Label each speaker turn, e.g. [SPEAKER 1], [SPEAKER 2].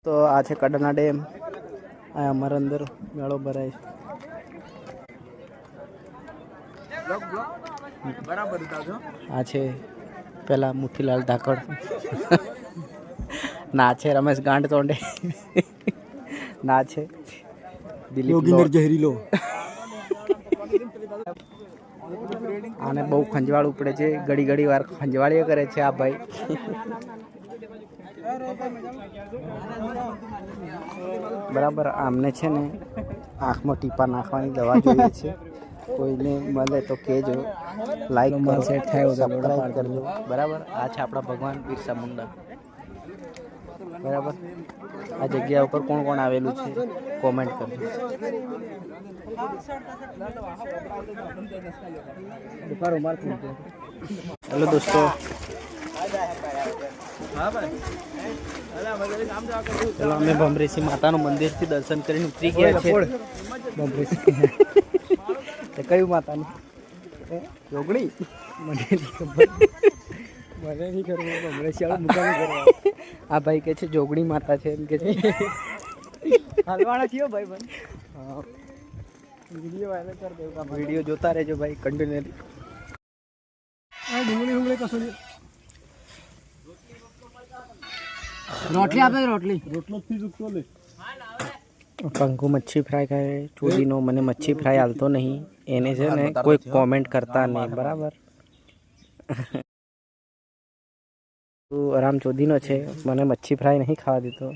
[SPEAKER 1] તો આ છે કડાના ડેમ. આ અમારા અંદર મેળો ભરાય છે. આ છે પેલા મુઠ્ઠીલાલ ધાકડ. ના છે રમેશ ગાંડ તોંડે. ના છે દિલીપ જહેરીલો. આને બહુ ખંજવાળવું પડે છે. ઘડી ઘડી વાર ખંજવાળીએ કરે છે આ ભાઈ. બરાબર. આમને છે ને આંખમાં ટીપા નાખવાની દવા જોઈએ છે. કોઈને મળે તો કહેજો. લાઈક કરો, સેટ થાય સબસ્ક્રાઈબ કરજો. બરાબર. આ છે આપણા ભગવાન બિરસા મુંડા. બરાબર. આ જગ્યા ઉપર કોણ કોણ આવેલું છે કોમેન્ટ કરજો. હેલો દોસ્તો, ચલો અમે ભમરેશી માતાનું મંદિરથી દર્શન કરીને ઉતરી ગયા છે. કયું માતાનું? જોગણી? આ ભાઈ કે છે જોગણી માતા છે એમ કે છે. હાલવાના થયો ભાઈ બન. વિડીયો વાયરલ કર દેવું. વિડીયો જોતા રહેજો ભાઈ કન્ટિન્યુઅલી. રોટલી આપે. રોટલી કંકુ મચ્છી ફ્રાય ખાય. ચોદીનો મને મચ્છી ફ્રાય હાલતો નહીં. એને છે ને કોઈ કોમેન્ટ કરતા નહીં. બરાબર. તું આરામ ચોદીનો છે, મને મચ્છી ફ્રાય નહીં ખાવા દેતો.